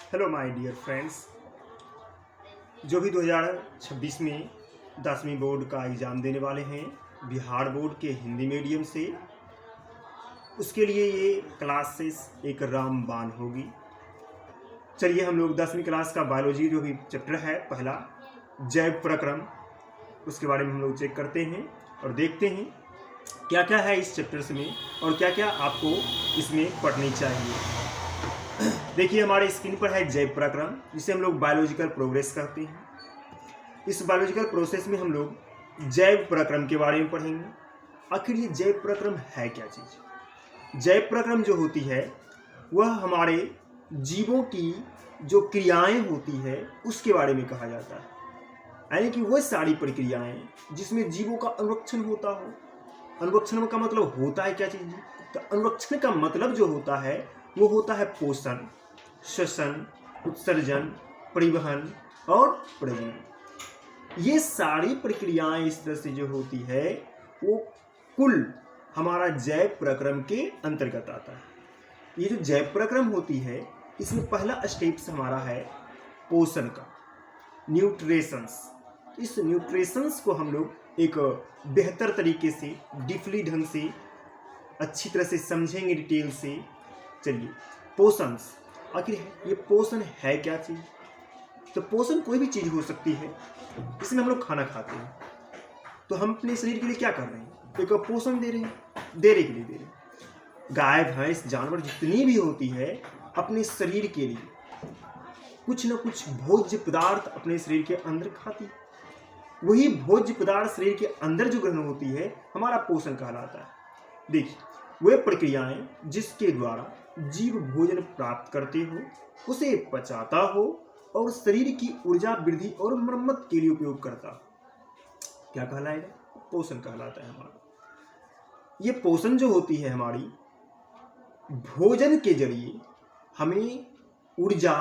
Hello my dear friends. जो भी 2026 में 10वीं बोर्ड का एग्ज़ाम देने वाले हैं बिहार बोर्ड के हिंदी मीडियम से, उसके लिए ये क्लासेस एक रामबाण होगी। चलिए हम लोग 10वीं क्लास का बायोलॉजी जो भी चैप्टर है पहला जैव प्रक्रम, उसके बारे में हम लोग चेक करते हैं और देखते हैं क्या क्या है इस चैप्टर्स में और क्या क्या आपको इसमें पढ़नी चाहिए। देखिए हमारे स्क्रीन पर है जैव प्रक्रम, जिसे हम लोग बायोलॉजिकल प्रोग्रेस कहते हैं। इस बायोलॉजिकल प्रोसेस में हम लोग जैव प्रक्रम के बारे में पढ़ेंगे। आखिर ये जैव प्रक्रम है क्या चीज़? जैव प्रक्रम जो होती है वह हमारे जीवों की जो क्रियाएं होती है उसके बारे में कहा जाता है, यानी कि वह सारी प्रक्रियाएं जिसमें जीवों का अनुरक्षण होता हो। अनुरक्षण का मतलब होता है क्या चीज़? तो अनुरक्षण का मतलब जो होता है वो होता है पोषण, श्वसन, उत्सर्जन, परिवहन और प्रजनन। ये सारी प्रक्रियाएं इस तरह से जो होती है वो कुल हमारा जैव प्रक्रम के अंतर्गत आता है। ये जो जैव प्रक्रम होती है इसमें पहला स्टेप्स हमारा है पोषण का, न्यूट्रिशंस। इस न्यूट्रिशंस को हम लोग एक बेहतर तरीके से डीपली ढंग से अच्छी तरह से समझेंगे डिटेल से। चलिए पोषण, आखिर ये पोषण है क्या चीज़? तो पोषण कोई भी चीज़ हो सकती है। इसमें हम लोग खाना खाते हैं तो हम अपने शरीर के लिए क्या कर रहे हैं? एक पोषण दे रहे हैं, देने के लिए दे रहे हैं। गाय भैंस जानवर जितनी भी होती है अपने शरीर के लिए कुछ न कुछ भोज्य पदार्थ अपने शरीर के अंदर खाती है। वही भोज्य पदार्थ शरीर के अंदर जो ग्रहण होती है हमारा पोषण कहलाता है। देखिए वे प्रक्रियाएं जिसके द्वारा जीव भोजन प्राप्त करते हो, उसे पचाता हो और शरीर की ऊर्जा वृद्धि और मरम्मत के लिए उपयोग करता हो, क्या कहलाएगा? पोषण कहलाता है हमारा। ये पोषण जो होती है हमारी भोजन के जरिए हमें ऊर्जा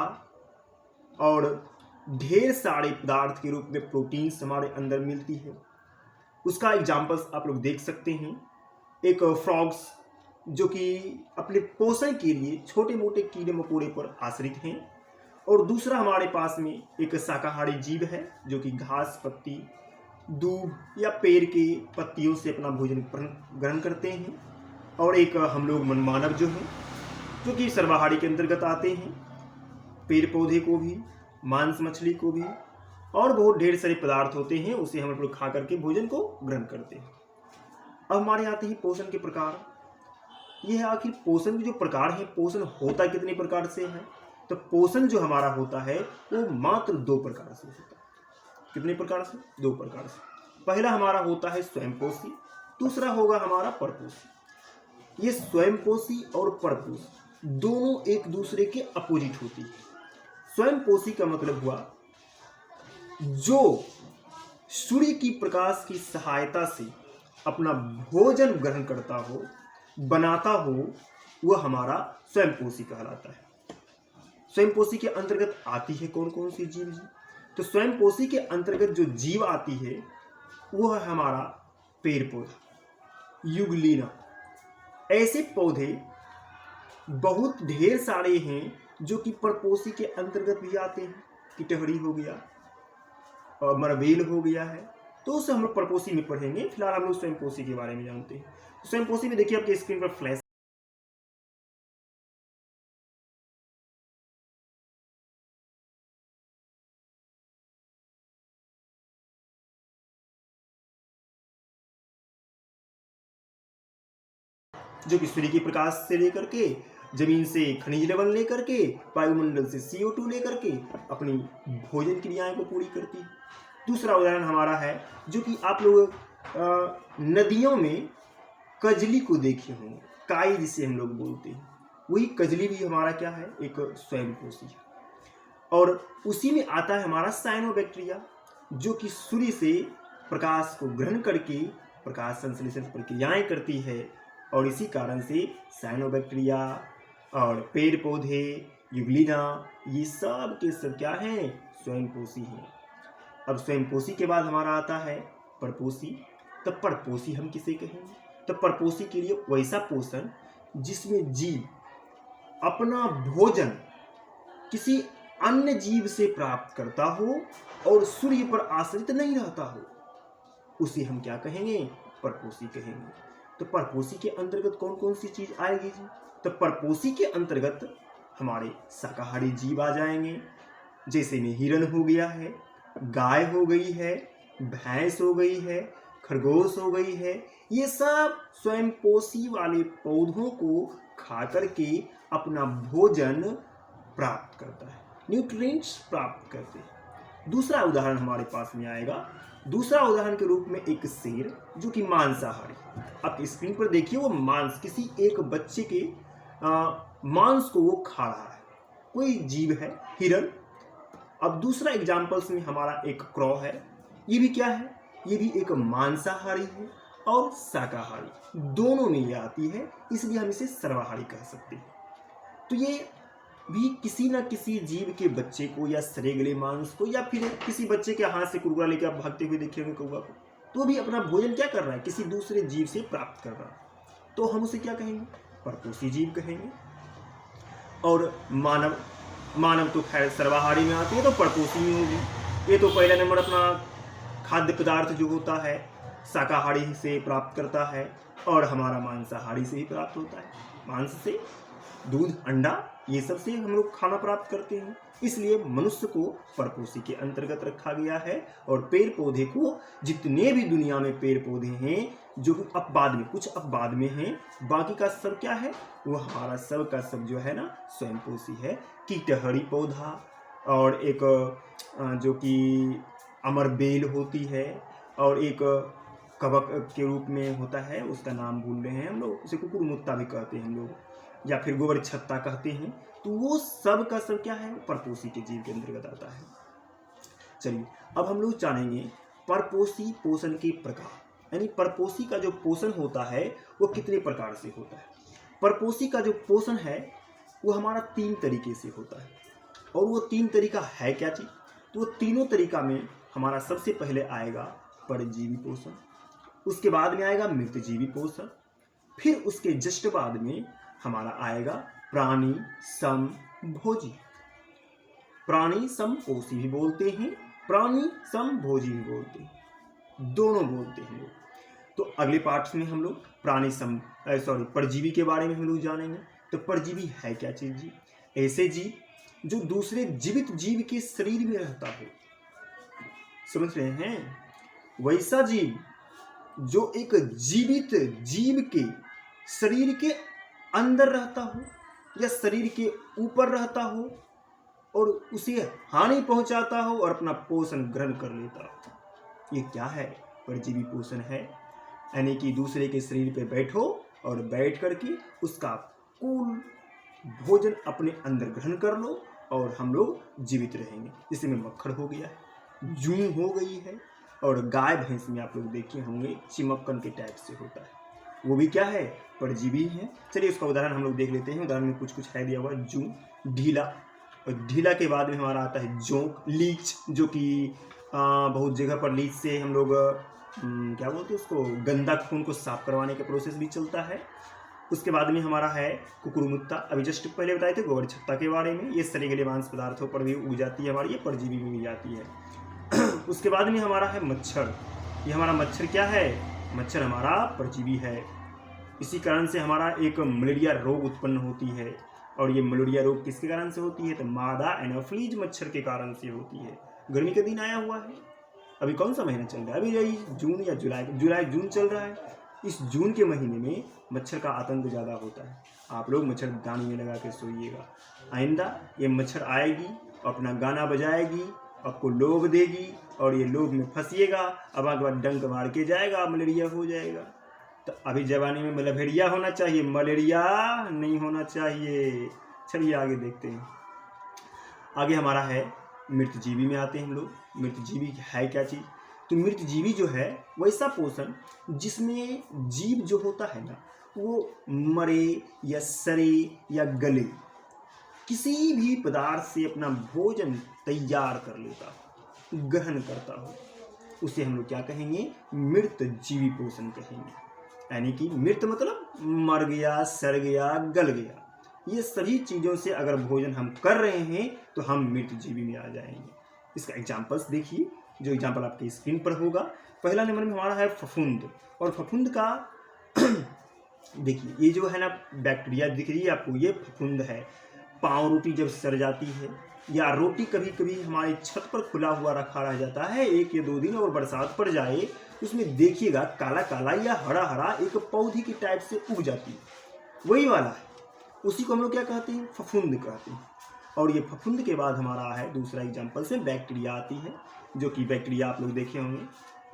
और ढेर सारे पदार्थ के रूप में प्रोटीन्स हमारे अंदर मिलती है। उसका एग्जाम्पल्स आप लोग देख सकते हैं। एक फ्रॉग्स जो कि अपने पोषण के लिए छोटे मोटे कीड़े मकोड़े पर आश्रित हैं, और दूसरा हमारे पास में एक शाकाहारी जीव है जो कि घास, पत्ती, दूब या पेड़ के पत्तियों से अपना भोजन ग्रहण करते हैं, और एक हम लोग मनमानव जो हैं जो कि सर्वाहारी के अंतर्गत आते हैं, पेड़ पौधे को भी, मांस मछली को भी, और बहुत ढेर सारे पदार्थ होते हैं उसे हम लोग खा करके भोजन को ग्रहण करते हैं। अब हमारे आते हैं पोषण के प्रकार। ये है आखिर पोषण के जो प्रकार है, पोषण होता कितने प्रकार से है? तो पोषण जो हमारा होता है वो मात्र 2 प्रकार से होता है। कितने प्रकार से? 2 प्रकार से। पहला हमारा होता है स्वयंपोषी, दूसरा होगा हमारा परपोषी। ये स्वयंपोषी और परपोषी दोनों एक दूसरे के अपोजिट होती है। स्वयंपोषी का मतलब हुआ जो सूर्य की प्रकाश की सहायता से अपना भोजन ग्रहण करता हो, बनाता हो, वह हमारा स्वयंपोषी कहलाता है। स्वयंपोषी के अंतर्गत आती है कौन कौन सी जीव जी? तो स्वयंपोषी के अंतर्गत जो जीव आती है वह है हमारा पेड़ पौधा, युगलीना। ऐसे पौधे बहुत ढेर सारे हैं जो कि परपोषी के अंतर्गत भी आते हैं। किटहरी हो गया और मरबेल हो गया है, तो उसे हम लोग परपोषी में पढ़ेंगे। फिलहाल हम लोग स्वयंपोषी के बारे में जानते हैं। स्वयंपोषी में देखिए आपके स्क्रीन पर फ्लैश जो कि सूर्य के प्रकाश से लेकर के, जमीन से खनिज लवण लेकर के, वायुमंडल से CO2 लेकर के अपनी भोजन क्रियाएं को पूरी करती है। दूसरा उदाहरण हमारा है जो कि आप लोग नदियों में कजली को देखे होंगे, काई जिसे हम लोग बोलते हैं, वही कजली भी हमारा क्या है? एक स्वयंपोषी है। और उसी में आता है हमारा साइनोबैक्टीरिया जो कि सूर्य से प्रकाश को ग्रहण करके प्रकाश संश्लेषण प्रक्रियाएं करती है, और इसी कारण से साइनोबैक्टीरिया और पेड़ पौधे, युगलीना, ये सब के सब क्या हैं? स्वयंपोषी हैं। अब स्वयंपोषी के बाद हमारा आता है परपोषी। तो परपोषी हम किसे कहेंगे? तो परपोषी के लिए वैसा पोषण जिसमें जीव अपना भोजन किसी अन्य जीव से प्राप्त करता हो और सूर्य पर आश्रित नहीं रहता हो, उसे हम क्या कहेंगे? परपोषी कहेंगे। तो परपोषी के अंतर्गत कौन कौन सी चीज आएगी जी? तो परपोषी के अंतर्गत हमारे शाकाहारी जीव आ जाएंगे, जैसे में हिरण हो गया है, गाय हो गई है, भैंस हो गई है, खरगोश हो गई है। ये सब स्वयं पोषी वाले पौधों को खा करके अपना भोजन प्राप्त करता है, न्यूट्रिएंट्स प्राप्त करते हैं। दूसरा उदाहरण हमारे पास में आएगा। दूसरा उदाहरण के रूप में एक शेर जो कि मांसाहारी, आप स्क्रीन पर देखिए, वो मांस किसी एक बच्चे के मांस को वो खा रहा है, कोई जीव है हिरण। अब दूसरा एग्जाम्पल्स में हमारा एक क्रॉ है, ये भी क्या है? ये भी एक मांसाहारी है और शाकाहारी, दोनों में ये आती है, इसलिए हम इसे सर्वाहारी कह सकते हैं। तो ये भी किसी न किसी जीव के बच्चे को या सरेगले मांस को या फिर किसी बच्चे के हाथ से कुरकुरा लेकर आप भागते हुए देखेंगे कौवा को, तो भी अपना भोजन क्या कर रहा है? किसी दूसरे जीव से प्राप्त कर रहा है। तो हम उसे क्या कहेंगे? परपोषी जीव कहेंगे। और मानव तो खैर सर्वाहारी में आती है, तो परपोषी में होगी। ये तो पहला नंबर अपना खाद्य पदार्थ जो होता है शाकाहारी से प्राप्त करता है, और हमारा मांसाहारी से ही प्राप्त होता है। मांस से दूध, अंडा, ये सब से हम लोग खाना प्राप्त करते हैं, इसलिए मनुष्य को परपोषी के अंतर्गत रखा गया है। और पेड़ पौधे को, जितने भी दुनिया में पेड़ पौधे हैं जो अपवाद में, कुछ अपवाद में हैं, बाकी का सब क्या है? वो हमारा सब का सब जो है ना स्वयं पोषी है। कीटहरी पौधा, और एक जो कि अमर बेल होती है, और एक कवक के रूप में होता है, उसका नाम भूल रहे हैं हम लोग, उसे कुकुरमुत्ता भी कहते हैं हम लोग, या फिर गोबर छत्ता कहते हैं। तो वो सब का सब क्या है? परपोषी के जीव के अंतर्गत आता है। चलिए अब हम लोग जानेंगे परपोषी पोषण के प्रकार, यानी परपोषी का जो पोषण होता है वो कितने प्रकार से होता है। परपोषी का जो पोषण है वो हमारा 3 तरीके से होता है। और वो 3 तरीका है क्या चीज? तो वो तीनों तरीका में हमारा सबसे पहले आएगा परजीवी पोषण, उसके बाद में आएगा मृतजीवी पोषण, फिर उसके जस्ट बाद में हमारा आएगा प्राणी समभोजी। प्राणी समपोषी भी बोलते हैं, प्राणी समभोजी भी बोलते हैं, दोनों बोलते हैं लोग। तो अगले पार्ट में हम लोग परजीवी के बारे में हम लोग जानेंगे। तो परजीवी है क्या चीज जी? ऐसे जीव जो दूसरे जीवित जीव के शरीर में रहता हो, समझ रहे हैं? वैसा जीव जो एक जीवित जीव के शरीर के अंदर रहता हो या शरीर के ऊपर रहता हो और उसे हानि पहुंचाता हो और अपना पोषण ग्रहण कर लेता हो, ये क्या है? परजीवी पोषण है। यानी कि दूसरे के शरीर पे बैठो और बैठ करके उसका कुल भोजन अपने अंदर ग्रहण कर लो और हम लोग जीवित रहेंगे। जैसे में मक्खर हो गया है, जूं हो गई है, और गाय भैंस में आप लोग देखे होंगे चिमक्कन के टाइप से होता है, वो भी क्या है? परजीवी है। चलिए उसका उदाहरण हम लोग देख लेते हैं। उदाहरण में कुछ कुछ है दिया हुआ, जूं, ढीला, और ढीला के बाद में हमारा आता है जोंक, लीच, जो कि बहुत जगह पर लीच से हम लोग क्या बोलते हैं उसको, गंदा खून को साफ करवाने का प्रोसेस भी चलता है। उसके बाद में हमारा है कुकुरमुत्ता, अभी जस्ट पहले बताए थे गोबर छत्ता के बारे में, ये सड़े मांस पदार्थों पर भी उग जाती है हमारी, ये परजीवी में भी जाती है। उसके बाद में हमारा है मच्छर। ये हमारा मच्छर क्या है? मच्छर हमारा परजीवी है। इसी कारण से हमारा एक मलेरिया रोग उत्पन्न होती है, और ये मलेरिया रोग किसके कारण से होती है? तो मादा एनोफ्लीज मच्छर के कारण से होती है। गर्मी का दिन आया हुआ है, अभी कौन सा महीना चल रहा है? अभी यही जून या जून चल रहा है। इस जून के महीने में मच्छर का आतंक ज़्यादा होता है। आप लोग मच्छरदानी में लगा के सोइएगा। आइंदा ये मच्छर आएगी, अपना गाना बजाएगी, आपको लोभ देगी, और ये लोभ में फंसिएगा, अब आगे बाद डंक मार के जाएगा, मलेरिया हो जाएगा। तो अभी जवानी में मलेरिया होना चाहिए, मलेरिया नहीं होना चाहिए। चलिए आगे देखते हैं। आगे हमारा है मृतजीवी में आते हैं हम लोग। मृतजीवी है क्या चीज़? तो मृतजीवी जो है वैसा पोषण जिसमें जीव जो होता है ना, वो मरे या सरे या गले किसी भी पदार्थ से अपना भोजन तैयार कर लेता हो, ग्रहण करता हो, उसे हम लोग क्या कहेंगे? मृत जीवी पोषण कहेंगे। यानी कि मृत मतलब मर गया, सड़ गया, गल गया, ये सभी चीज़ों से अगर भोजन हम कर रहे हैं तो हम मृतजीवी में आ जाएंगे। इसका एग्जाम्पल्स देखिए, जो एग्जाम्पल आपकी स्क्रीन पर होगा। पहला नंबर में हमारा है फफूंद, और फफूंद का देखिए ये जो है ना बैक्टीरिया दिख रही है आपको, ये फफूंद है। पाँव रोटी जब सड़ जाती है या रोटी कभी कभी हमारी छत पर खुला हुआ रखा रह जाता है 1 या 2 दिन और बरसात पड़ जाए, उसमें देखिएगा काला काला या हरा हरा एक पौधे की टाइप से उग जाती है, वही वाला है, उसी को हम लोग क्या कहते हैं, फफूंद कहते हैं। और ये फफूंद के बाद हमारा है दूसरा एग्जाम्पल से बैक्टीरिया आती है, जो कि बैक्टीरिया आप लोग देखे होंगे।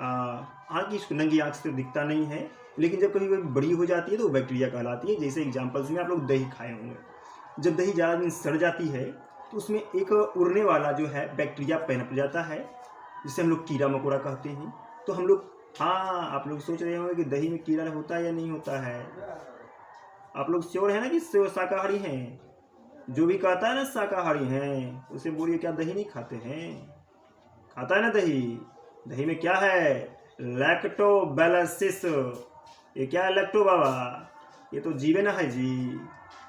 हालांकि इसको नंगी आँख से दिखता नहीं है, लेकिन जब कभी कभी बड़ी हो जाती है तो बैक्टीरिया कहलाती है। जैसे एग्जाम्पल्स में आप लोग दही खाए होंगे, जब दही ज़्यादा दिन सड़ जाती है तो उसमें एक उड़ने वाला जो है बैक्टीरिया पनप जाता है, जिसे हम लोग कीड़ा मकोड़ा कहते हैं। तो हम लोग, हाँ आप लोग सोच रहे होंगे कि दही में कीड़ा होता है या नहीं होता है। आप लोग श्योर है ना कि शाकाहारी हैं? जो भी कहता है ना शाकाहारी हैं, उसे बोलिए क्या दही नहीं खाते हैं? खाता है ना दही। दही में क्या है, लैक्टोबैसिलस। ये क्या है लैक्टो बाबा? ये तो जीवन है जी,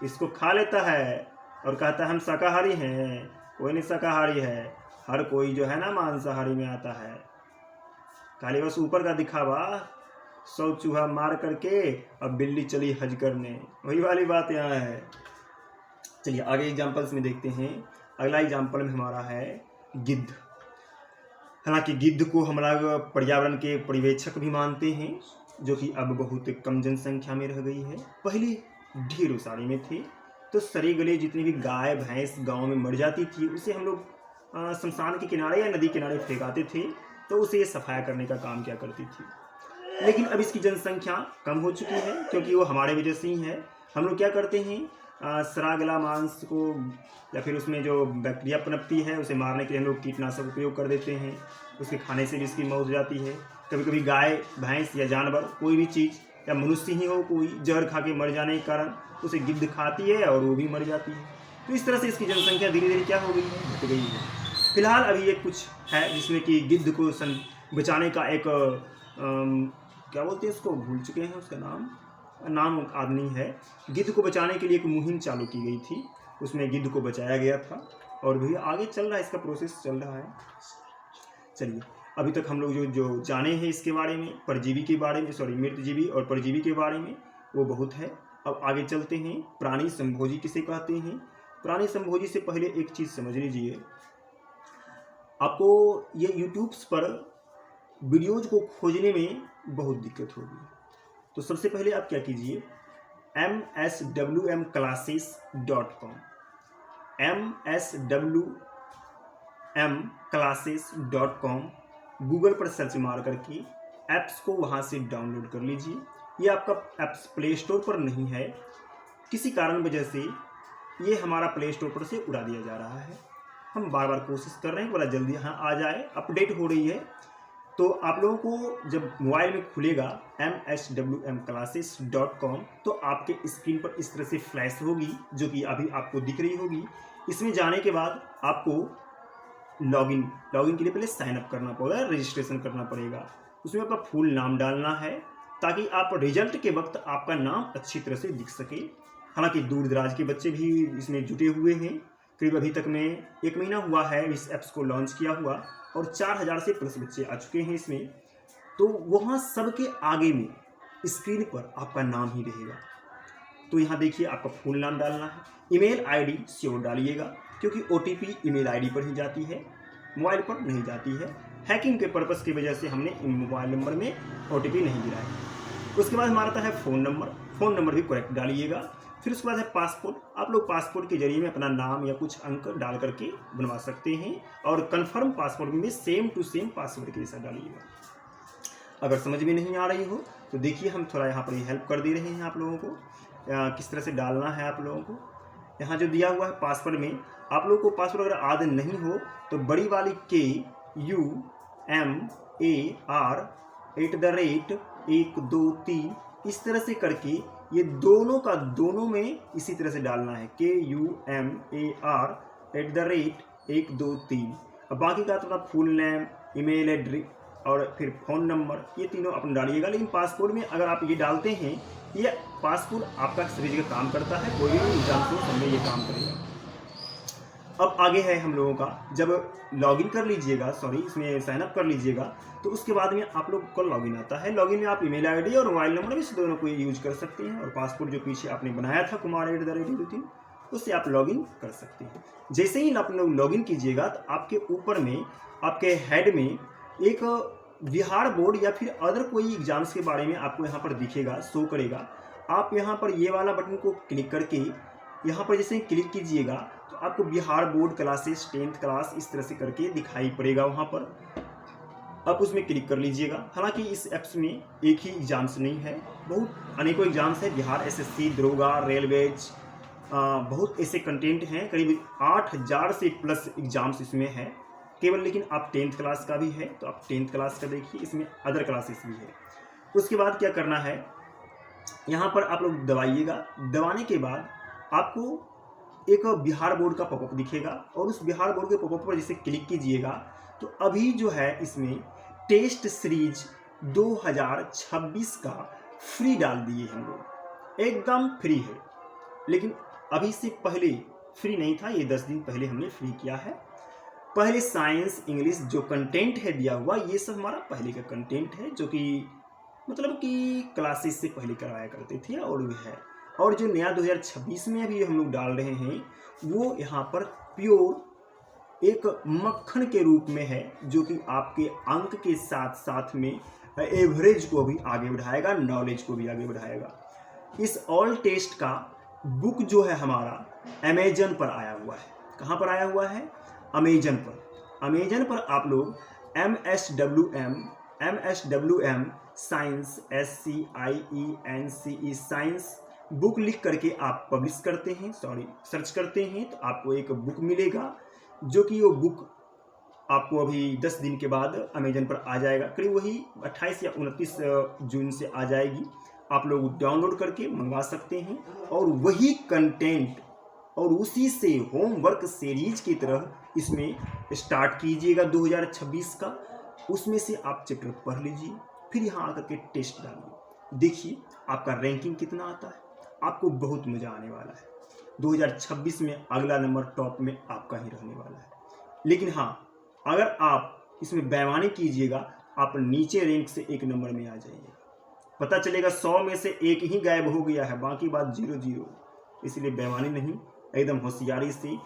इसको खा लेता है और कहता है हम शाकाहारी हैं। कोई नहीं शाकाहारी है, हर कोई जो है ना मांसाहारी में आता है। खाली बस ऊपर का दिखावा, 100 चूहा मार करके अब बिल्ली चली हज करने, वही वाली बात यहाँ है। चलिए आगे एग्जाम्पल्स में देखते हैं। अगला एग्जाम्पल में हमारा है गिद्ध। हालांकि गिद्ध को हम लोग पर्यावरण के पर्यवेक्षक भी मानते हैं, जो कि अब बहुत कम जनसंख्या में रह गई है। पहले ढेरों सारी में थे, तो सरे गले जितनी भी गाय भैंस गांव में मर जाती थी उसे हम लोग शमशान के किनारे या नदी किनारे फेंकाते थे, तो उसे सफाया करने का काम क्या करती थी। लेकिन अब इसकी जनसंख्या कम हो चुकी है, क्योंकि वो हमारे वजह से ही है। हम लोग क्या करते हैं, सरा गला मांस को या फिर उसमें जो बैक्टीरिया पनपती है उसे मारने के लिए हम लोग कीटनाशक उपयोग कर देते हैं। उसके खाने से भी इसकी मौत हो जाती है। कभी कभी गाय भैंस या जानवर कोई भी चीज़ या मनुष्य ही हो, कोई जहर खा के मर जाने के कारण उसे गिद्ध खाती है और वो भी मर जाती है। तो इस तरह से इसकी जनसंख्या धीरे धीरे क्या हो गई है, घट गई है। फिलहाल अभी ये कुछ है जिसमें कि गिद्ध को बचाने का एक क्या बोलते हैं इसको, भूल चुके हैं उसका नाम आदमी है। गिद्ध को बचाने के लिए एक मुहिम चालू की गई थी, उसमें गिद्ध को बचाया गया था और भी आगे चल रहा है, इसका प्रोसेस चल रहा है। चलिए अभी तक हम लोग जो जाने हैं इसके बारे में, परजीवी के बारे में, मृतजीवी और परजीवी के बारे में, वो बहुत है। अब आगे चलते हैं। प्राणी संभोजी किसे कहते हैं। प्राणी संभोजी से पहले एक चीज़ समझ लीजिए, आपको ये यूट्यूब्स पर वीडियोज को खोजने में बहुत दिक्कत होगी। तो सबसे पहले आप क्या कीजिए, mswmclasses.com mswmclasses.com गूगल पर सर्च मार करके ऐप्स को वहाँ से डाउनलोड कर लीजिए। ये आपका ऐप्स प्ले स्टोर पर नहीं है, किसी कारण वजह से ये हमारा प्ले स्टोर पर से उड़ा दिया जा रहा है। हम बार बार कोशिश कर रहे हैं बड़ा जल्दी यहाँ आ जाए, अपडेट हो रही है। तो आप लोगों को जब मोबाइल में खुलेगा mswmclasses.com तो आपके स्क्रीन पर इस तरह से फ्लैश होगी, जो कि अभी आपको दिख रही होगी। इसमें जाने के बाद आपको लॉगिन के लिए पहले साइन अप करना पड़ेगा, रजिस्ट्रेशन करना पड़ेगा। उसमें आपका फुल नाम डालना है ताकि आप रिजल्ट के वक्त आपका नाम अच्छी तरह से दिख सके। हालांकि दूर दराज के बच्चे भी इसमें जुटे हुए हैं। करीब अभी तक में 1 महीना हुआ है इस ऐप्स को लॉन्च किया हुआ और 4000 से प्लस बच्चे आ चुके हैं इसमें। तो वहाँ सबके आगे में स्क्रीन पर आपका नाम ही रहेगा। तो यहाँ देखिए आपका फुल नाम डालना है, ईमेल आईडी श्योर डालिएगा, क्योंकि OTP ईमेल आईडी पर ही जाती है, मोबाइल पर नहीं जाती है। हैकिंग के पर्पस की वजह से हमने मोबाइल नंबर में OTP नहीं दिया है। उसके बाद हमारा आता है फ़ोन नंबर भी करेक्ट डालिएगा। फिर उसके बाद है पासपोर्ट। आप लोग पासपोर्ट के जरिए में अपना नाम या कुछ अंक डाल करके बनवा सकते हैं, और कंफर्म पासपोर्ट में सेम टू सेम पासवर्ड के जैसा डालिएगा। अगर समझ में नहीं आ रही हो तो देखिए हम थोड़ा यहाँ पर हेल्प कर दे रहे हैं आप लोगों को, किस तरह से डालना है आप लोगों को। यहाँ जो दिया हुआ है पासवर्ड में, आप लोगों को पासवर्ड अगर याद नहीं हो तो बड़ी वाली KUMAR@123 इस तरह से करके ये दोनों में इसी तरह से डालना है, KUMAR@123। अब बाकी का तो अपना फुल नेम, ईमेल एड्रेस और फिर फ़ोन नंबर, ये तीनों अपना डालिएगा। लेकिन पासपोर्ट में अगर आप ये डालते हैं ये पासपोर्ट आपका सभी जगह काम करता है, कोई भी एग्जाम को समय ये काम करेगा। अब आगे है हम लोगों का, जब लॉगिन कर लीजिएगा, इसमें साइन अप कर लीजिएगा, तो उसके बाद में आप लोग को लॉगिन आता है। लॉगिन में आप ईमेल आईडी और मोबाइल नंबर इस दोनों को यूज कर सकते हैं, और पासपोर्ट जो पीछे आपने बनाया था kumar@3 उससे आप लॉगिन कर सकते हैं। जैसे ही आप लोग लॉगिन कीजिएगा तो आपके ऊपर में, आपके हेड में एक बिहार बोर्ड या फिर अदर कोई एग्जाम्स के बारे में आपको यहाँ पर दिखेगा, शो करेगा। आप यहाँ पर ये वाला बटन को क्लिक करके यहाँ पर जैसे क्लिक कीजिएगा तो आपको Bihar board classes 10th class इस तरह से करके दिखाई पड़ेगा। वहाँ पर आप उसमें क्लिक कर लीजिएगा। हालांकि इस ऐप्स में एक ही एग्जाम्स नहीं है, बहुत अनेकों एग्जाम्स है। बिहार SSC, दरोगा, रेलवेज, बहुत ऐसे कंटेंट हैं, करीब 8000 से प्लस एग्जाम्स इसमें है केवल। लेकिन आप 10th क्लास का भी है तो आप 10th क्लास का देखिए, इसमें अदर क्लासेस भी है। उसके बाद क्या करना है, यहाँ पर आप लोग दबाइएगा। दबाने के बाद आपको एक बिहार बोर्ड का पॉपअप दिखेगा, और उस बिहार बोर्ड के पॉपअप पर जैसे क्लिक कीजिएगा तो अभी जो है इसमें टेस्ट सीरीज 2026 का फ्री डाल दिए हम लोग, एकदम फ्री है। लेकिन अभी से पहले फ्री नहीं था, ये 10 दिन पहले हमने फ्री किया है। पहले साइंस, इंग्लिश जो कंटेंट है दिया हुआ, ये सब हमारा पहले का कंटेंट है, जो कि मतलब कि क्लासेस से पहले करवाया करते थे, और वो है। और जो नया 2026 में अभी हम लोग डाल रहे हैं वो यहाँ पर प्योर एक मक्खन के रूप में है, जो कि आपके अंक के साथ साथ में एवरेज को भी आगे बढ़ाएगा, नॉलेज को भी आगे बढ़ाएगा। इस ऑल टेस्ट का बुक जो है हमारा अमेजन पर आया हुआ है। कहाँ पर आया हुआ है? अमेजन पर। अमेजन पर आप लोग MSWM science SCIENCE science book लिख करके आप पब्लिश करते हैं, सर्च करते हैं, तो आपको एक बुक मिलेगा, जो कि वो बुक आपको अभी 10 दिन के बाद अमेजन पर आ जाएगा। करीब वही 28 या 29 जून से आ जाएगी। आप लोग डाउनलोड करके मंगवा सकते हैं, और वही कंटेंट और उसी से होमवर्क सीरीज की तरह इसमें स्टार्ट कीजिएगा 2026 का। उसमें से आप चैप्टर पढ़ लीजिए, फिर यहाँ आकर के टेस्ट डालिए, देखिए आपका रैंकिंग कितना आता है। आपको बहुत मज़ा आने वाला है। 2026 में अगला नंबर टॉप में आपका ही रहने वाला है। लेकिन हाँ, अगर आप इसमें बेईमानी कीजिएगा, आप नीचे रैंक से 1 नंबर में आ जाइएगा। पता चलेगा 100 में से 1 ही गायब हो गया है, बाकी बात 0-0। इसलिए बेईमानी नहीं, एकदम होशियारी से,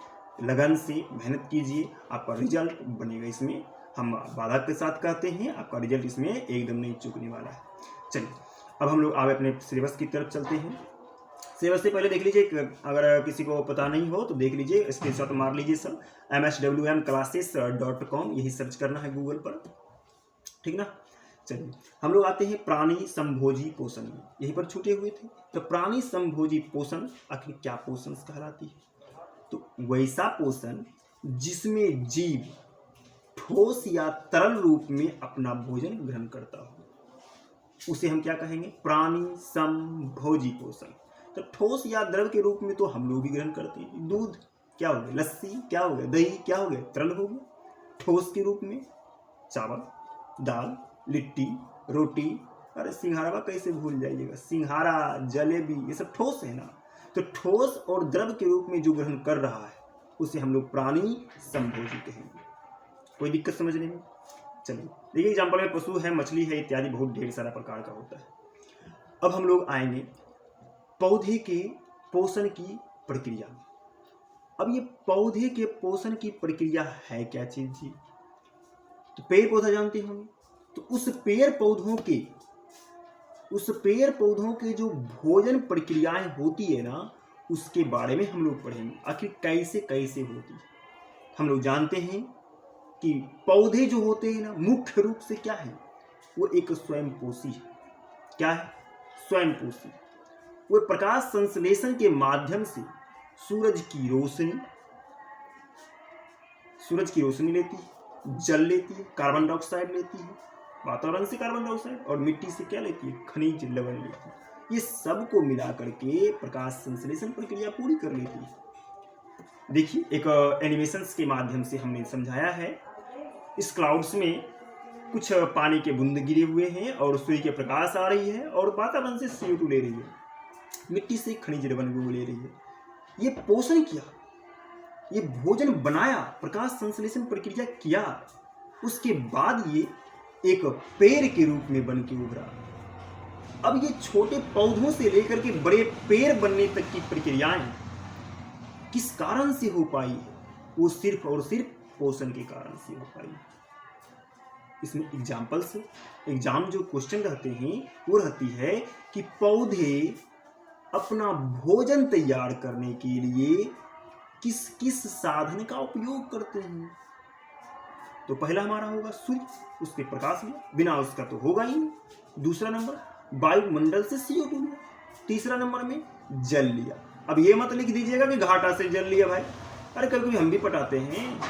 लगन से मेहनत कीजिए, आपका रिजल्ट बनेगा। इसमें हम वादा के साथ कहते हैं, आपका रिजल्ट इसमें एकदम नहीं चूकने वाला है। चलिए अब हम लोग आगे अपने सिलेबस की तरफ चलते हैं। सिलेबस से पहले देख लीजिए, अगर किसी को पता नहीं हो तो देख लीजिए, स्क्रीनशॉट मार लीजिए सब। MSWMclasses.com यही सर्च करना है गूगल पर, ठीक ना। चलिए हम लोग आते हैं प्राणी संभोजी पोषण में, यहीं पर छूटे हुए थे। तो प्राणी संभोजी पोषण आखिर क्या पोषण कहलाती है? तो वैसा पोषण जिसमें जीव ठोस या तरल रूप में अपना भोजन ग्रहण करता हो, उसे हम क्या कहेंगे? प्राणी संभोजी पोषण। तो ठोस या द्रव के रूप में तो हम लोग भी ग्रहण करते हैं। दूध क्या हो गया, लस्सी क्या हो गया, दही क्या हो गया, तरल हो गया। ठोस के रूप में चावल, दाल, लिट्टी, रोटी, अरे सिंघारा कैसे भूल जाइएगा, सिंघारा, जलेबी, ये सब ठोस है ना। तो ठोस और द्रव के रूप में जो ग्रहण कर रहा है उसे हम लोग प्राणी संभोजी कहेंगे। कोई दिक्कत समझने में? चलिए देखिए एग्जाम्पल में पशु है, मछली है, इत्यादि बहुत ढेर सारा प्रकार का होता है। अब हम लोग आएंगे पौधे के पोषण की प्रक्रिया। अब ये पौधे के पोषण की प्रक्रिया है क्या चीज जी? तो पेड़ पौधा जानते होंगे, तो उस पेड़ पौधों के जो भोजन प्रक्रियाएं होती है ना, उसके बारे में हम लोग पढ़ेंगे, आखिर कैसे कैसे होती है। हम लोग जानते हैं कि पौधे जो होते हैं ना, मुख्य रूप से क्या है, वो एक स्वयंपोषी है। क्या है? स्वयंपोषी। वो प्रकाश संश्लेषण के माध्यम से सूरज की रोशनी लेती है, जल लेती है, कार्बन डाइऑक्साइड लेती है, वातावरण से कार्बन डाइऑक्साइड, और मिट्टी से क्या लेती है? खनिज लवण लेती है। ये सब को मिला करके प्रकाश संश्लेषण प्रक्रिया पूरी कर लेती है। देखिए एक एनिमेशंस के माध्यम से हमने समझाया है। इस क्लाउड्स में कुछ पानी के बूंद गिरे हुए हैं और सूर्य के प्रकाश आ रही है और वातावरण से CO2 ले रही है। मिट्टी से खनिज लवण को ले रही है। ये पोषण किया, ये भोजन बनाया, प्रकाश संश्लेषण प्रक्रिया किया, उसके बाद ये एक पेड़ के रूप में बन के उभरा। अब ये छोटे पौधों से लेकर के बड़े पेड़ बनने तक की प्रक्रियाएं किस कारण से हो पाई है? वो सिर्फ और सिर्फ पोषण के कारण से हो पाई। इसमें एग्जाम जो क्वेश्चन रहते हैं वो रहती है कि पौधे अपना भोजन तैयार करने के लिए किस किस साधन का उपयोग करते हैं। तो पहला हमारा होगा सूर्य, उसके प्रकाश में, बिना उसका तो होगा ही नहीं। दूसरा नंबर वायुमंडल से CO2 लिया। तीसरा नंबर में जल लिया। अब ये मत लिख दीजिएगा कि घाटा से जल लिया भाई। अरे कभी कभी हम भी पटाते हैं,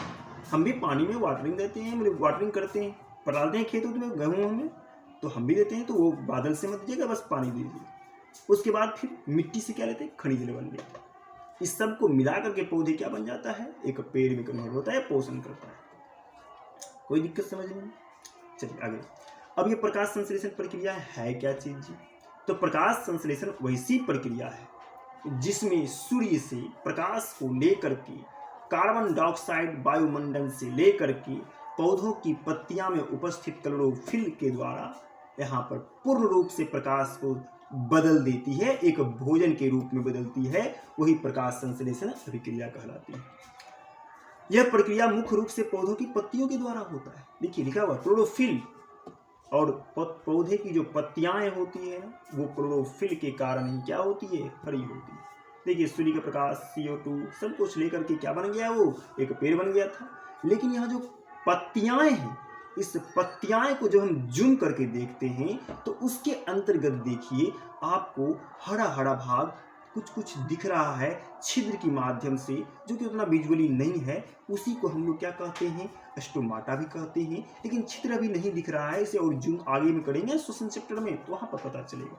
हम भी पानी में वाटरिंग देते हैं, मतलब वाटरिंग करते हैं, पटाते हैं खेतों में, गेहूं में, तो हम भी देते हैं। तो वो बादल से मत दीजिएगा, बस पानी दीजिए। उसके बाद फिर मिट्टी से क्या लेते हैं? खनिज लवण लेते हैं। इस सब को मिला करके पौधे क्या बन जाता है? एक पेड़ में कन्वर्ट होता है, पोषण करता है। कोई दिक्कत समझ में? चलिए आगे। अब ये प्रकाश संश्लेषण प्रक्रिया है क्या चीज जी? तो प्रकाश संश्लेषण वैसी प्रक्रिया है जिसमें सूर्य से प्रकाश को लेकर के कार्बन डाइऑक्साइड वायुमंडल से लेकर के पौधों की पत्तियां में उपस्थित क्लोरोफिल के द्वारा यहाँ पर पूर्ण रूप से प्रकाश को बदल देती है, एक भोजन के रूप में बदलती है। वही प्रकाश संश्लेषण प्रक्रिया कहलाती है। यह प्रक्रिया मुख्य रूप से पौधों की पत्तियों के द्वारा होता है। देखिए लिखा हुआ क्लोरोफिल, और पौधे की जो पत्तियां होती है वो क्लोरोफिल के कारण ही क्या होती है? हरी होती है। देखिए सूर्य का प्रकाश, CO2 सब कुछ लेकर के क्या बन गया? वो एक पेड़ बन गया था। लेकिन यहाँ जो पत्तियां हैं, इस पत्तियां को जब हम जूम करके देखते हैं तो उसके अंतर्गत देखिए आपको हरा हरा भाग कुछ कुछ दिख रहा है छिद्र के माध्यम से, जो कि उतना विजुअली नहीं है। उसी को हम लोग क्या कहते हैं? स्टोमाटा भी कहते हैं। लेकिन छिद्र अभी नहीं दिख रहा है, इसे और जूम आगे में करेंगे श्वसन चैप्टर में तो वहां पर पता चलेगा।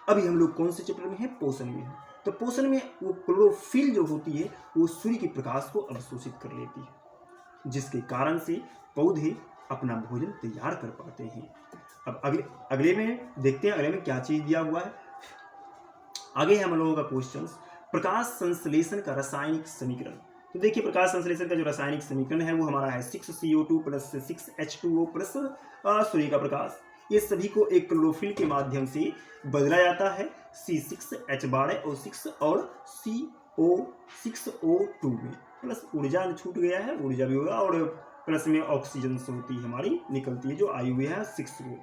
अभी हम लोग कौन से चैप्टर में है? पोषण में है। तो पोषण में वो क्लोरोफिल जो होती है वो सूर्य के प्रकाश को अवशोषित कर लेती है, जिसके कारण से पौधे अपना भोजन तैयार कर पाते हैं। अब अगले में देखते हैं, अगले में क्या चीज दिया हुआ है। आगे है हम लोगों का क्वेश्चन, प्रकाश संश्लेषण का रासायनिक समीकरण। तो देखिए प्रकाश संश्लेषण का जो रासायनिक समीकरण है वो हमारा है 6CO2 प्लस 6H2O प्लस सूर्य का प्रकाश। ये सभी को एक क्लोरोफिल के माध्यम से बदला जाता है C6H12O6 और CO6O2 में। प्लस ऊर्जा छूट गया है, ऊर्जा भी होगा, और प्लस में ऑक्सीजन होती है हमारी, निकलती है, जो आई हुई है 6O।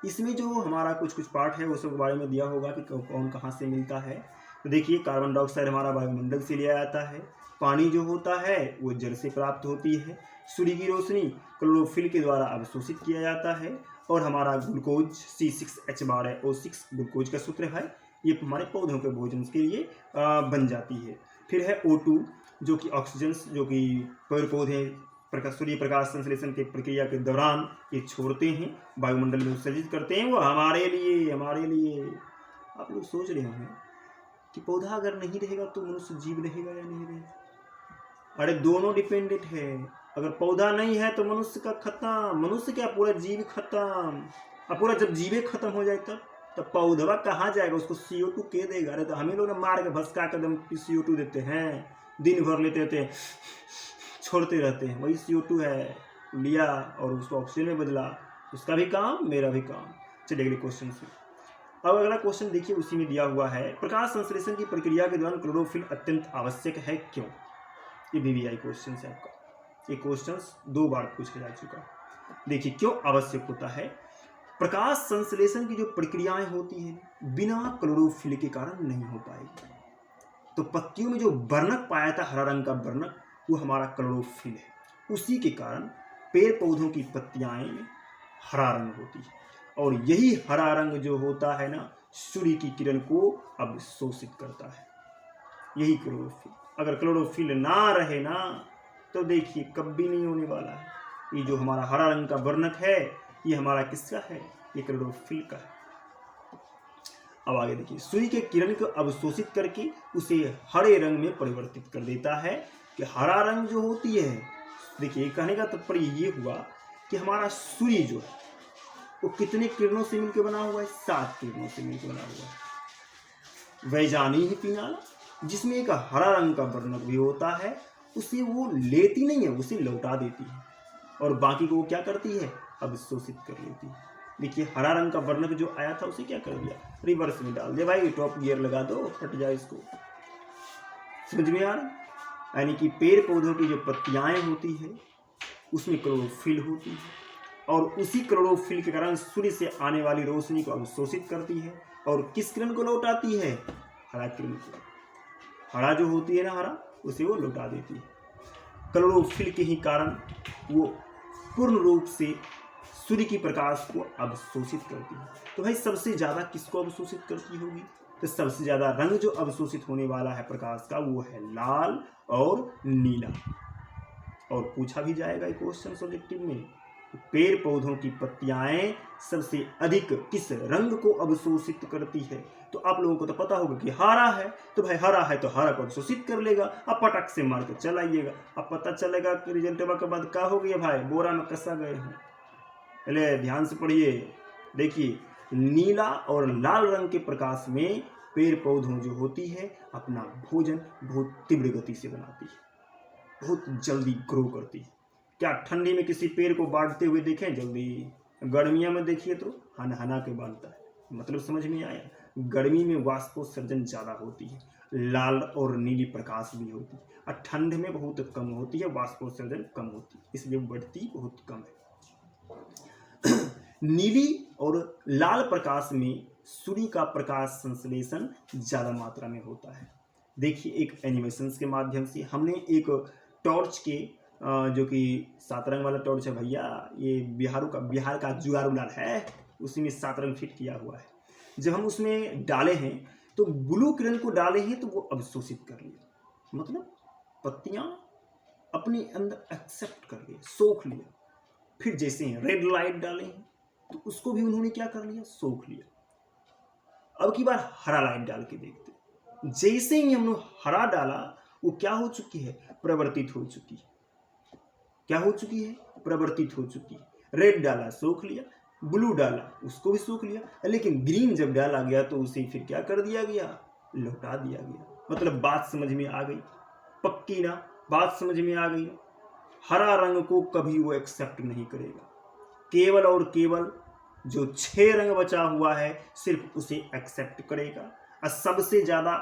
इसमें जो हमारा कुछ कुछ पार्ट है उसके बारे में दिया होगा कि कौन कहाँ से मिलता है। तो देखिए कार्बन डाइऑक्साइड हमारा वायुमंडल से लिया जाता है, पानी जो होता है वो जल से प्राप्त होती है, सूर्य की रोशनी क्लोरोफिल के द्वारा अवशोषित किया जाता है, और हमारा ग्लूकोज C6H12O6 ग्लूकोज का सूत्र है, ये हमारे पौधों के भोजन के लिए बन जाती है। फिर है O2 जो कि ऑक्सीजन, जो कि पेड़ पौधे सूर्य प्रकाश संश्लेषण के प्रक्रिया के दौरान ये छोड़ते हैं, वायुमंडल में उत्सर्जित करते हैं, वो हमारे लिए। आप लोग सोच रहे होंगे कि पौधा अगर नहीं रहेगा तो मनुष्य जीव रहेगा या नहीं रहेगा? अरे दोनों डिपेंडेंट है। अगर पौधा नहीं है तो मनुष्य का खत्म, मनुष्य क्या पूरा जीव खत्म। अब पूरा जब जीवे खत्म हो जाए तब पौधवा कहाँ जाएगा? उसको CO2 के देगा? अरे तो हमें लोग मार के भस्का कदम CO2 देते हैं, दिन भर लेते रहते हैं, छोड़ते रहते हैं, वही CO2 है, लिया और उसको ऑक्सीजन में बदला, उसका भी काम मेरा भी काम। चलिए अगले क्वेश्चन से। अब अगला क्वेश्चन देखिए, उसी में दिया हुआ है प्रकाश संश्लेषण की प्रक्रिया के दौरान क्लोरोफिल अत्यंत आवश्यक है, क्यों? ये BBI क्वेश्चन है आपका, ये क्वेश्चन 2 बार पूछा जा चुका। देखिए क्यों आवश्यक होता है। प्रकाश संश्लेषण की जो प्रक्रियाएं होती हैं बिना क्लोरोफिल के कारण नहीं हो पाएगी। तो पत्तियों में जो वर्णक पाया था, हरा रंग का वर्णक, वो हमारा क्लोरोफिल है। उसी के कारण पेड़ पौधों की पत्तियां में हरा रंग होती है, और यही हरा रंग जो होता है ना, सूर्य की किरण को अवशोषित करता है, यही क्लोरोफिल। अगर क्लोरोफिल ना रहे ना तो देखिए कभी नहीं होने वाला है। ये जो हमारा हरा रंग का वर्णक है ये हमारा किसका है? ये क्लोरोफिल का है। अब आगे देखिए, सूर्य के किरण को अवशोषित करके उसे हरे रंग में परिवर्तित कर देता है। कि हरा रंग जो होती है, देखिए कहने का तात्पर्य ये हुआ कि हमारा सूर्य जो है वो कितने किरणों से मिलकर बना हुआ है? 7 किरणों से मिलकर बना हुआ है। वैजानी फिनाला, जिसमें एक हरा रंग का वर्णक भी होता है, उसे वो लेती नहीं है, उसे लौटा देती है और बाकी को वो क्या करती है, अवशोषित कर लेती है। देखिए हरा रंग का वर्णक जो आया था उसे क्या कर दिया, रिवर्स में डाल दिया। भाई टॉप गियर लगा दो, फट जाए इसको। समझ में आ रहा? यानी कि पेड़ पौधों की जो पत्तियां होती है उसमें क्लोरोफिल होती है और उसी क्लोरोफिल के कारण सूर्य से आने वाली रोशनी को अवशोषित करती है और किस किरण को लौटाती है, हरा किरण को। हरा जो होती है ना, हरा, उसे वो लौटा देती है। क्लोरोफिल के ही कारण वो पूर्ण रूप से सूर्य की प्रकाश को अवशोषित करती है। तो भाई सबसे ज़्यादा किसको अवशोषित करती होगी, तो सबसे ज़्यादा रंग जो अवशोषित होने वाला है प्रकाश का वो है लाल और नीला। और पूछा भी जाएगा ये क्वेश्चन ऑब्जेक्टिव में, पेड़ पौधों की पत्तियां सबसे अधिक किस रंग को अवशोषित करती है। तो आप लोगों को तो पता होगा कि हरा है, तो भाई हरा है तो हरा को अवशोषित कर लेगा। अब पटक से मार कर चल आइएगा, अब पता चलेगा कि रिजल्ट के बाद क्या हो गया, भाई बोरा में कसा गए हैं। पहले ध्यान से पढ़िए। देखिए नीला और लाल रंग के प्रकाश में पेड़ पौधों जो होती है अपना भोजन बहुत तीव्र गति से बनाती है, बहुत जल्दी ग्रो करती है। क्या ठंडी में किसी पेड़ को बांटते हुए देखें जल्दी, गर्मियों में देखिए तो हना के बांटता है। मतलब समझ में आया? गर्मी में वाष्पोत्सर्जन ज़्यादा होती है, लाल और नीली प्रकाश भी होती है, और ठंड में बहुत कम होती है, वाष्पोत्सर्जन कम होती है, इसलिए बढ़ती बहुत कम है। नीली और लाल प्रकाश में सूर्य का प्रकाश संश्लेषण ज़्यादा मात्रा में होता है। देखिए एक एनिमेशंस के माध्यम से हमने एक टॉर्च के जो कि 7 रंग वाला टॉर्च है भैया, ये बिहार का जुगाड़ू लाल है, उसी में 7 रंग फिट किया हुआ है। जब हम उसमें डाले हैं तो ब्लू किरण को डाले हैं तो वो अवशोषित कर लिया, मतलब पत्तियां अपने अंदर एक्सेप्ट कर लिया, सोख लिया। फिर जैसे रेड लाइट डाले हैं तो उसको भी उन्होंने क्या कर लिया, सोख लिया। अब की बार हरा लाइट डाल के देखते, जैसे ही हमने हरा डाला वो क्या हो चुकी है, प्रवर्तित हो चुकी है। क्या हो चुकी है, प्रवर्तित हो चुकी है। रेड डाला सोख लिया, ब्लू डाला उसको भी सोख लिया, लेकिन ग्रीन जब डाला गया तो उसे फिर क्या कर दिया गया, लौटा दिया गया। मतलब बात समझ में आ गई, पक्की ना, बात समझ में आ गई। हरा रंग को कभी वो एक्सेप्ट नहीं करेगा, केवल और केवल जो 6 रंग बचा हुआ है सिर्फ उसे एक्सेप्ट करेगा। और सबसे ज्यादा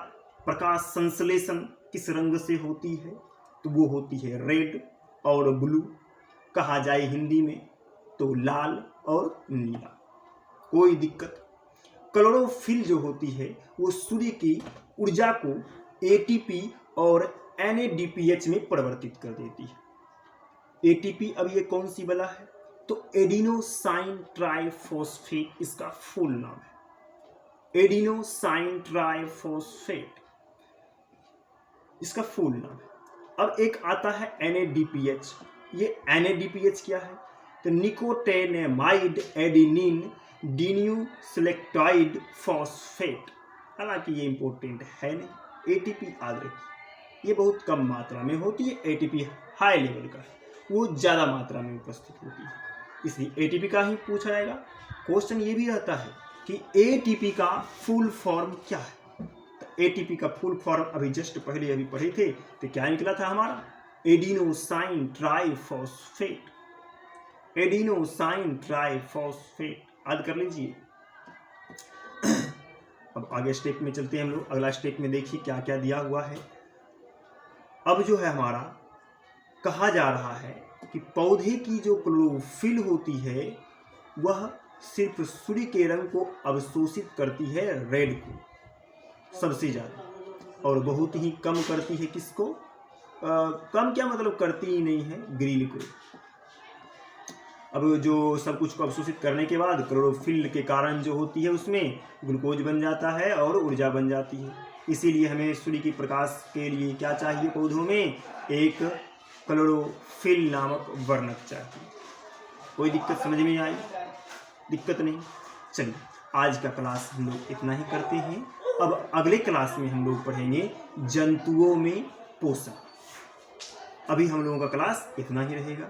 प्रकाश संश्लेषण किस रंग से होती है, तो वो होती है रेड और ब्लू, कहा जाए हिंदी में तो लाल और नीला। कोई दिक्कत? क्लोरोफिल जो होती है वो सूर्य की ऊर्जा को एटीपी और NADPH में परिवर्तित कर देती है। एटीपी अब ये कौन सी वाला है, तो एडिनोसाइन ट्राइफॉस्फेट इसका फुल नाम है। एडिनोसाइन ट्राइफॉस्फेट इसका फुल नाम है। अब एक आता है NADPH। ये NADPH क्या है, तो निकोटेनेमाइड एडिनिन डिन्यूक्लियोटाइड फॉस्फेट। हालांकि ये इंपॉर्टेंट है नहीं, एटीपी याद रखिए, ये बहुत कम मात्रा में होती है। एटीपी हाई लेवल का है, वो ज़्यादा मात्रा में उपस्थित होती है, इसलिए एटीपी का ही पूछा जाएगा। क्वेश्चन ये भी रहता है कि एटीपी का फुल फॉर्म क्या है। तो एटीपी का फुल फॉर्म अभी जस्ट पहले अभी पढ़े थे, तो क्या निकला था हमारा, एडिनोसाइन ट्राइफॉस्फेट। एडिनोसाइन ट्राइफॉस्फेट याद कर लीजिए। अब आगे स्टेप में चलते हैं हम लोग। अगला स्टेप में देखिए क्या क्या दिया हुआ है। अब जो है हमारा कहा जा रहा है कि पौधे की जो क्लोरोफिल होती है वह सिर्फ सूर्य के रंग को अवशोषित करती है, रेड को सबसे ज़्यादा, और बहुत ही कम करती है किसको, कम क्या मतलब करती ही नहीं है, ग्रीन को। अब जो सब कुछ को अवशोषित करने के बाद क्लोरोफिल के कारण जो होती है उसमें ग्लूकोज बन जाता है और ऊर्जा बन जाती है। इसीलिए हमें सूर्य की प्रकाश के लिए क्या चाहिए, पौधों में एक क्लोरोफिल नामक वर्णक चाहिए। कोई दिक्कत समझ में आई? दिक्कत नहीं। चलिए आज का क्लास हम लोग इतना ही करते हैं। अब अगले क्लास में हम लोग पढ़ेंगे जंतुओं में पोषण। अभी हम लोगों का क्लास इतना ही रहेगा।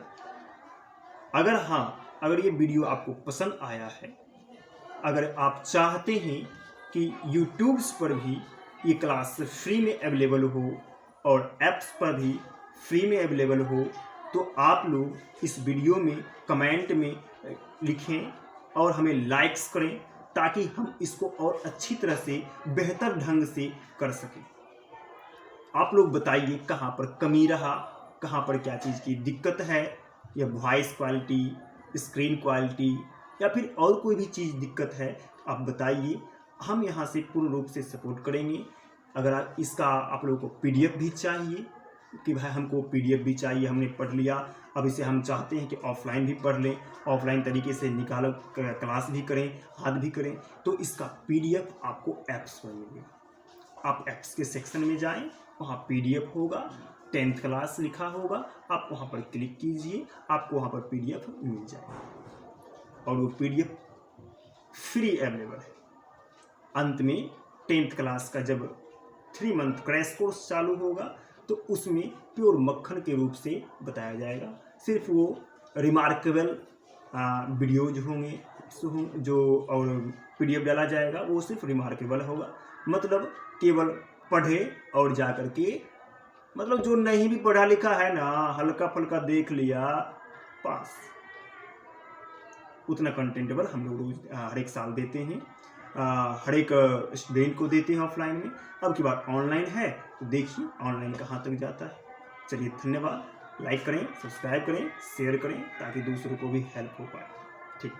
अगर ये वीडियो आपको पसंद आया है, अगर आप चाहते हैं कि यूट्यूब्स पर भी ये क्लास फ्री में अवेलेबल हो और ऐप्स पर भी फ्री में अवेलेबल हो, तो आप लोग इस वीडियो में कमेंट में लिखें और हमें लाइक्स करें, ताकि हम इसको और अच्छी तरह से बेहतर ढंग से कर सकें। आप लोग बताइए कहाँ पर कमी रहा, कहाँ पर क्या चीज़ की दिक्कत है, या वॉइस क्वालिटी, स्क्रीन क्वालिटी, या फिर और कोई भी चीज़ दिक्कत है, आप बताइए। हम यहाँ से पूर्ण रूप से सपोर्ट करेंगे। अगर इसका आप लोगों को पीडीएफ भी चाहिए कि भाई हमको पीडीएफ भी चाहिए, हमने पढ़ लिया, अब इसे हम चाहते हैं कि ऑफलाइन भी पढ़ लें, ऑफलाइन तरीके से निकालो, क्लास भी करें, हाथ भी करें, तो इसका पीडीएफ आपको ऐप्स पर मिलेगा। आप ऐप्स के सेक्शन में जाएं, वहाँ पीडीएफ होगा, 10th क्लास लिखा होगा, आप वहाँ पर क्लिक कीजिए, आपको वहाँ पर पीडीएफ मिल जाएगा और वो पीडीएफ फ्री अवेलेबल है। अंत में 10th क्लास का जब 3 मंथ क्रैश कोर्स चालू होगा, तो उसमें प्योर मक्खन के रूप से बताया जाएगा। सिर्फ वो रिमार्केबल वीडियोज होंगे जो, और पीडीएफ डाला जाएगा वो सिर्फ रिमार्केबल होगा, मतलब केवल पढ़े और जा कर के, मतलब जो नहीं भी पढ़ा लिखा है ना, हल्का फुल्का देख लिया, पास, उतना कंटेंटेबल हम लोग रोज हर एक साल देते हैं, हर एक स्टूडेंट को देते हैं ऑफलाइन में। अब की बात ऑनलाइन है, तो देखिए ऑनलाइन कहाँ तक जाता है। चलिए धन्यवाद, लाइक करें, सब्सक्राइब करें, शेयर करें, ताकि दूसरों को भी हेल्प हो पाए। ठीक।